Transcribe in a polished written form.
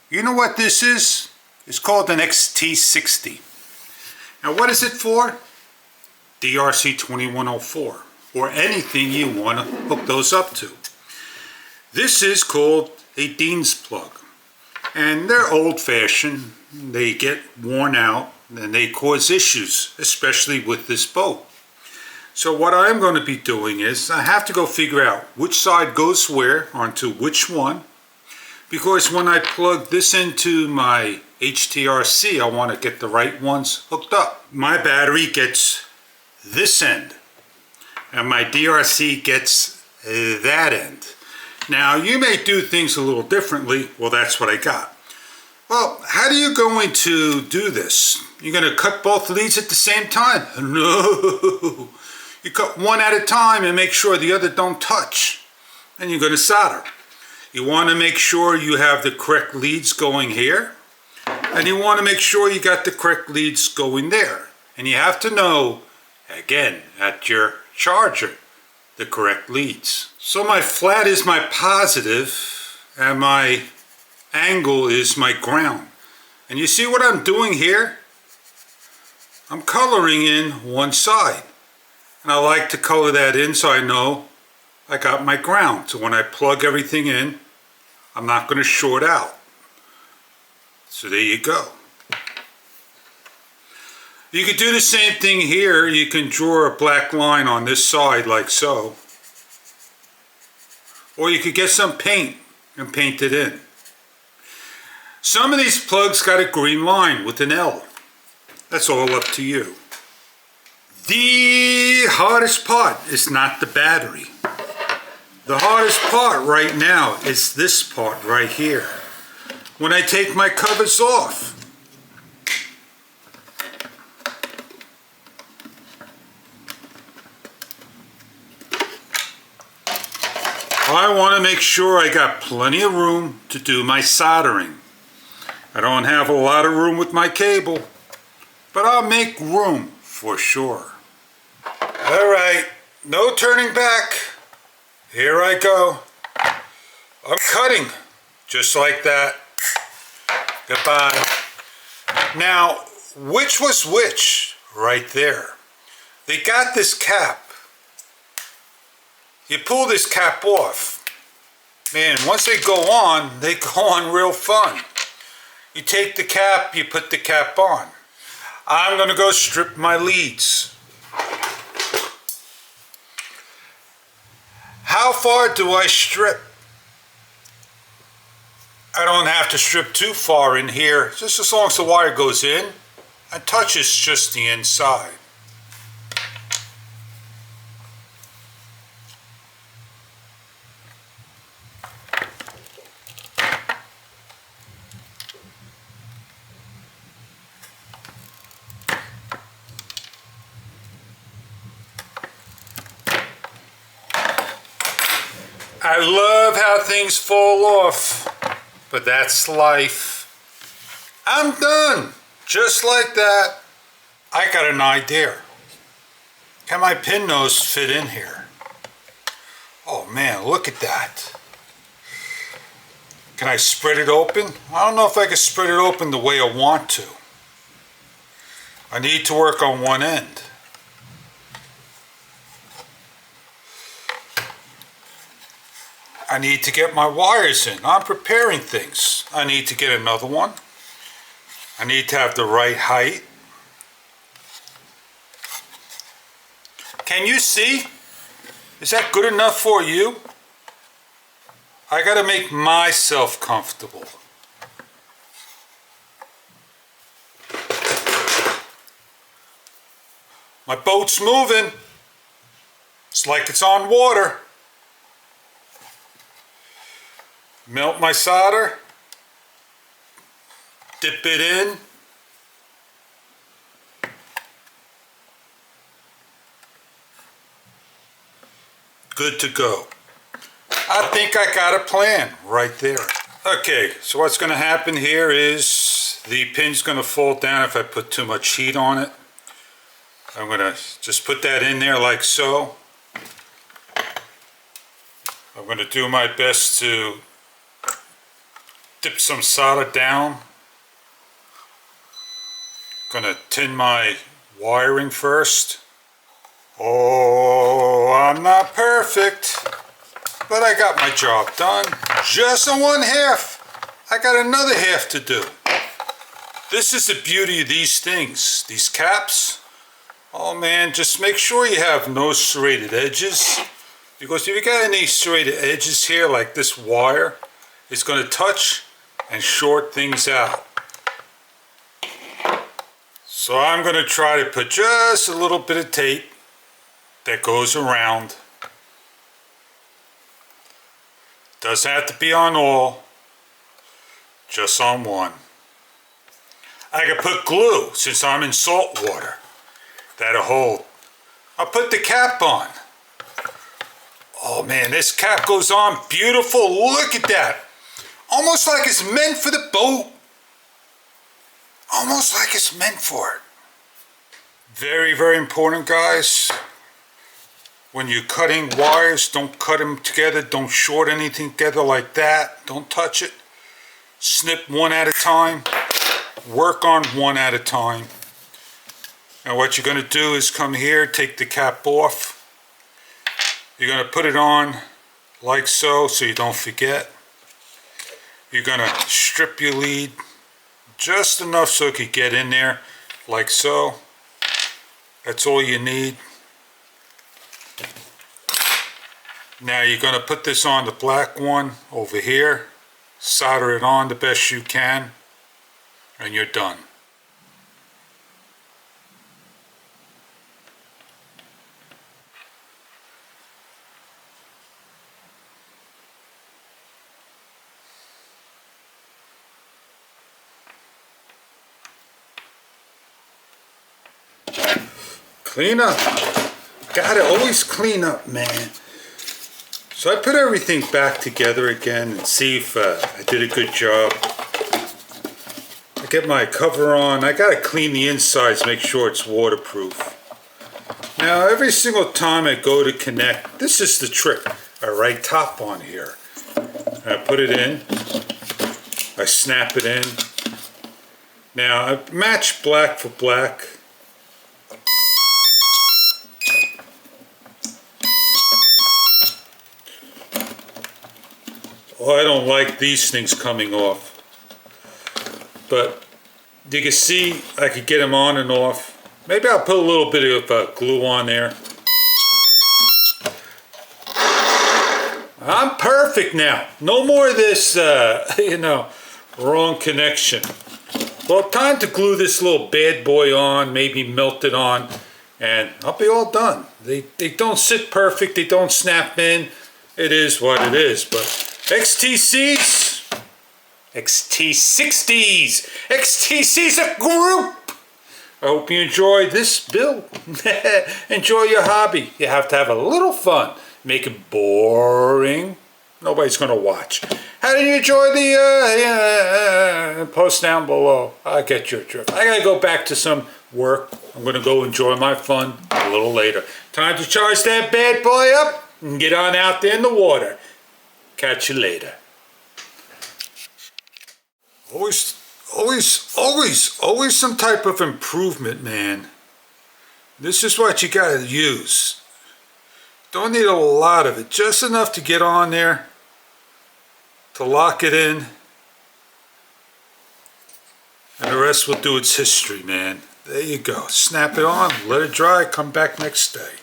You know what this is? It's called an XT60. Now what is it for? DEERC 2104, or anything you want to hook those up to. This is called a Dean's plug, and they're old-fashioned. They get worn out and they cause issues, especially with this boat. So what I'm going to be doing is I have to go figure out which side goes where onto which one, because when I plug this into my HTRC, I want to get the right ones hooked up. My battery gets this end and my DRC gets that end. Now you may do things a little differently. Well, that's what I got. Well, how are you going to do this? You're going to cut both leads at the same time? No. You cut one at a time and make sure the other don't touch. And you're going to solder. You want to make sure you have the correct leads going here. And you want to make sure you got the correct leads going there. And you have to know, again, at your charger, the correct leads. So my flat is my positive and my angle is my ground. And you see what I'm doing here? I'm coloring in one side. And I like to color that in so I know I got my ground. So when I plug everything in, I'm not going to short out. So there you go. You could do the same thing here. You can draw a black line on this side like so. Or you could get some paint and paint it in. Some of these plugs got a green line with an L. That's all up to you. The hardest part is not the battery. The hardest part right now is this part right here. When I take my covers off, I want to make sure I got plenty of room to do my soldering. I don't have a lot of room with my cable, but I'll make room for sure. Alright, no turning back. Here I go. I'm cutting, just like that. Goodbye. Now, which was which right there? They got this cap. You pull this cap off. Man, once they go on real fun. You take the cap, you put the cap on. I'm going to go strip my leads. How far do I strip? I don't have to strip too far in here, just as long as the wire goes in and touches just the inside. I love how things fall off, but that's life. I'm done, just like that. I got an idea. Can my pin nose fit in here? Oh man, look at that. Can I spread it open? I don't know if I can spread it open the way I want to. I need to work on one end. I need to get my wires in. I'm preparing things. I need to get another one. I need to have the right height. Can you see? Is that good enough for you? I gotta make myself comfortable. My boat's moving. It's like it's on water. Melt my solder, dip it in, good to go. I think I got a plan right there. Okay, so what's going to happen here is the pin's going to fall down if I put too much heat on it. I'm going to just put that in there like so. I'm going to do my best to dip some solder down. Gonna tin my wiring first. Oh, I'm not perfect, but I got my job done. Just on one half. I got another half to do. This is the beauty of these things, these caps. Oh man, just make sure you have no serrated edges, because if you got any serrated edges here, like this wire, it's going to touch and short things out. So I'm going to try to put just a little bit of tape that goes around. Doesn't have to be on all, just on one. I can put glue since I'm in salt water. That'll hold. I'll put the cap on. Oh man, this cap goes on beautiful. Look at that. Almost like it's meant for the boat. Almost like it's meant for it. Very, very important, guys. When you're cutting wires, don't cut them together. Don't short anything together like that. Don't touch it. Snip one at a time. Work on one at a time. And what you're going to do is come here, take the cap off. You're going to put it on like so you don't forget. You're going to strip your lead just enough so it can get in there like so. That's all you need. Now you're going to put this on the black one over here. Solder it on the best you can. And you're done. Clean up. Gotta always clean up, man. So I put everything back together again and see if I did a good job. I get my cover on. I gotta clean the insides, make sure it's waterproof. Now every single time I go to connect, this is the trick. I write top on here. I put it in. I snap it in. Now I match black for black. Oh, I don't like these things coming off. But you can see I could get them on and off. Maybe I'll put a little bit of glue on there. I'm perfect now. No more of this, wrong connection. Well, time to glue this little bad boy on, maybe melt it on, and I'll be all done. They don't sit perfect. They don't snap in. It is what it is, but XTCs, XT60s, XTC's a group. I hope you enjoy this build. Enjoy your hobby. You have to have a little fun. Make it boring. Nobody's going to watch. How did you enjoy the post down below? I get your drift. I got to go back to some work. I'm going to go enjoy my fun a little later. Time to charge that bad boy up and get on out there in the water. Catch you later. Always some type of improvement, man. This is what you gotta use. Don't need a lot of it, just enough to get on there, to lock it in, and the rest will do its history, man. There you go. Snap it on, let it dry, come back next day.